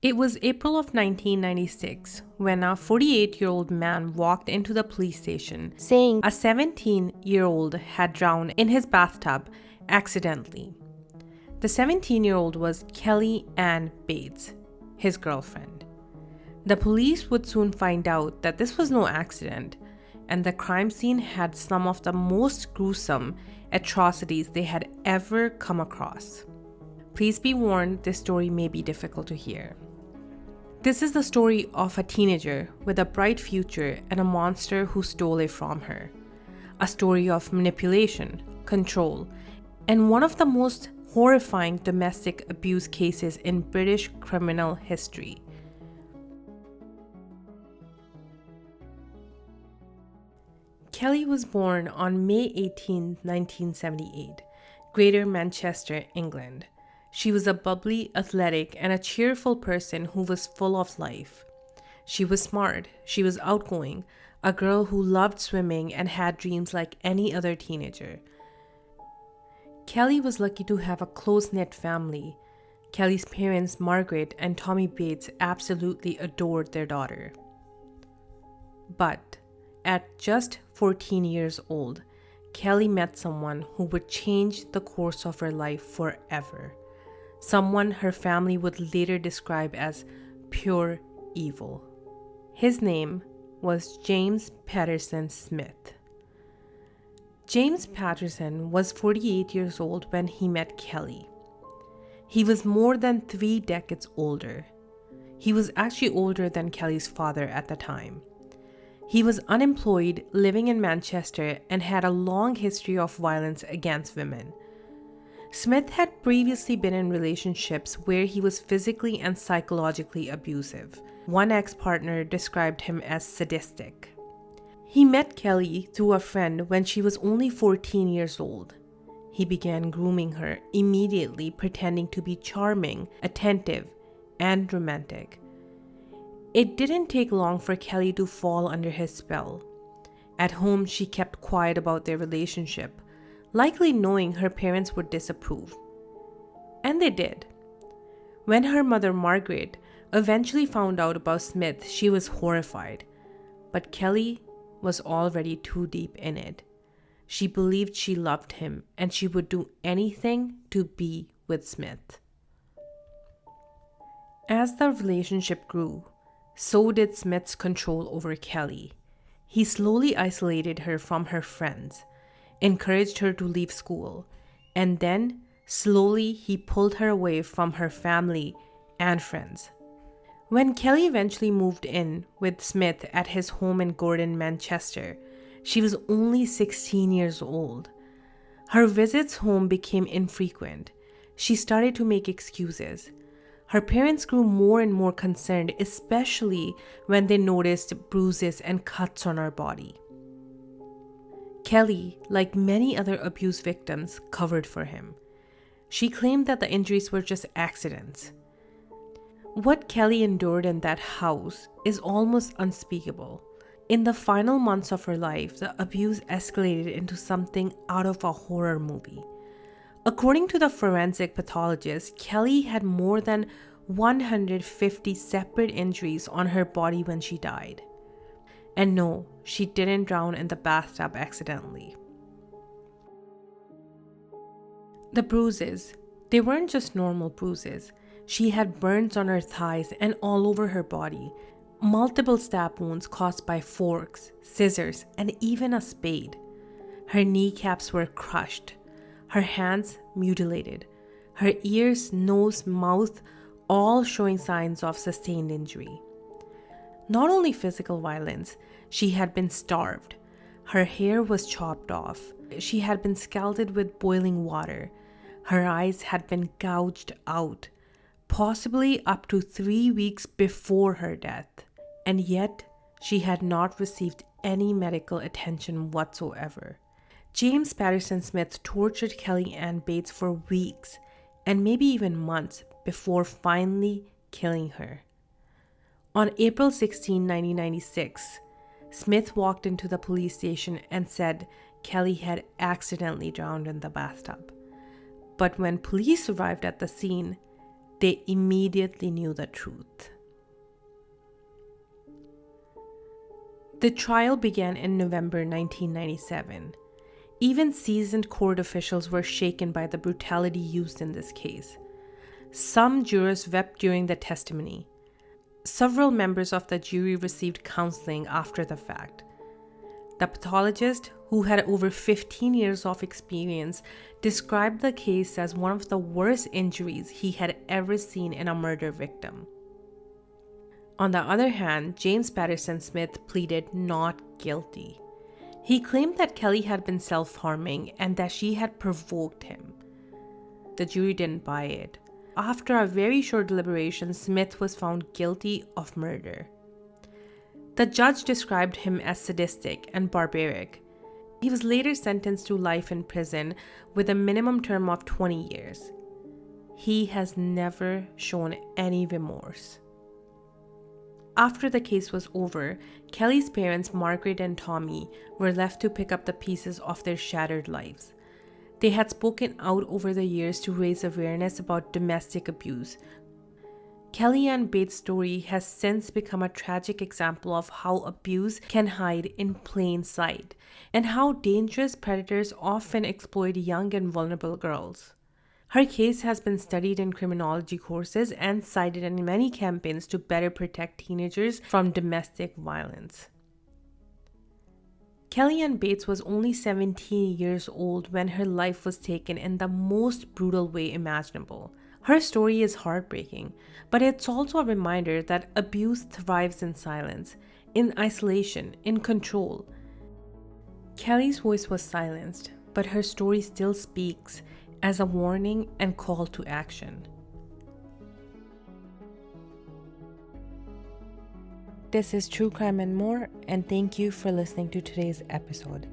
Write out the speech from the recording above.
It was April of 1996 when a 48-year-old man walked into the police station saying a 17-year-old had drowned in his bathtub accidentally. The 17-year-old was Kelly Ann Bates, his girlfriend. The police would soon find out that this was no accident, and the crime scene had some of the most gruesome atrocities they had ever come across. Please be warned, this story may be difficult to hear. This is the story of a teenager with a bright future and a monster who stole it from her. A story of manipulation, control, and one of the most horrifying domestic abuse cases in British criminal history. Kelly was born on May 18, 1978, Greater Manchester, England. She was a bubbly, athletic, and a cheerful person who was full of life. She was smart, she was outgoing, a girl who loved swimming and had dreams like any other teenager. Kelly was lucky to have a close-knit family. Kelly's parents, Margaret and Tommy Bates, absolutely adored their daughter. But at just 14 years old, Kelly met someone who would change the course of her life forever. Someone her family would later describe as pure evil. His name was James Patterson Smith. James Patterson was 48 years old when he met Kelly. He was more than 3 decades older. He was actually older than Kelly's father at the time. He was unemployed, living in Manchester, and had a long history of violence against women. Smith had previously been in relationships where he was physically and psychologically abusive. One ex-partner described him as sadistic. He met Kelly through a friend when she was only 14 years old. He began grooming her immediately, pretending to be charming, attentive, and romantic. It didn't take long for Kelly to fall under his spell. At home, she kept quiet about their relationship, likely knowing her parents would disapprove. And they did. When her mother, Margaret, eventually found out about Smith, she was horrified. But Kelly was already too deep in it. She believed she loved him and she would do anything to be with Smith. As the relationship grew, so did Smith's control over Kelly. He slowly isolated her from her friends, encouraged her to leave school, and then slowly he pulled her away from her family and friends. When Kelly eventually moved in with Smith at his home in Gordon, Manchester, she was only 16 years old. Her visits home became infrequent. She started to make excuses. Her parents grew more and more concerned, especially when they noticed bruises and cuts on her body. Kelly, like many other abuse victims, covered for him. She claimed that the injuries were just accidents. What Kelly endured in that house is almost unspeakable. In the final months of her life, the abuse escalated into something out of a horror movie. According to the forensic pathologist, Kelly had more than 150 separate injuries on her body when she died. And no, she didn't drown in the bathtub accidentally. The bruises, they weren't just normal bruises. She had burns on her thighs and all over her body, multiple stab wounds caused by forks, scissors, and even a spade. Her kneecaps were crushed, her hands mutilated, her ears, nose, mouth, all showing signs of sustained injury. Not only physical violence, she had been starved. Her hair was chopped off. She had been scalded with boiling water. Her eyes had been gouged out, possibly up to 3 weeks before her death. And yet, she had not received any medical attention whatsoever. James Patterson Smith tortured Kelly Ann Bates for weeks and maybe even months before finally killing her. On April 16, 1996, Smith walked into the police station and said Kelly had accidentally drowned in the bathtub. But when police arrived at the scene, They immediately knew the truth. The trial began in November 1997. Even seasoned court officials were shaken by the brutality used in this case. Some jurors wept during the testimony. Several members of the jury received counseling after the fact. The pathologist, who had over 15 years of experience, described the case as one of the worst injuries he had ever seen in a murder victim. On the other hand, James Patterson Smith pleaded not guilty. He claimed that Kelly had been self-harming and that she had provoked him. The jury didn't buy it. After a very short deliberation, Smith was found guilty of murder. The judge described him as sadistic and barbaric. He was later sentenced to life in prison with a minimum term of 20 years. He has never shown any remorse. After the case was over, Kelly's parents, Margaret and Tommy, were left to pick up the pieces of their shattered lives. They had spoken out over the years to raise awareness about domestic abuse. Kelly Ann Bates' story has since become a tragic example of how abuse can hide in plain sight and how dangerous predators often exploit young and vulnerable girls. Her case has been studied in criminology courses and cited in many campaigns to better protect teenagers from domestic violence. Kelly Ann Bates was only 17 years old when her life was taken in the most brutal way imaginable. Her story is heartbreaking, but it's also a reminder that abuse thrives in silence, in isolation, in control. Kelly's voice was silenced, but her story still speaks as a warning and call to action. This is True Crime and More, and thank you for listening to today's episode.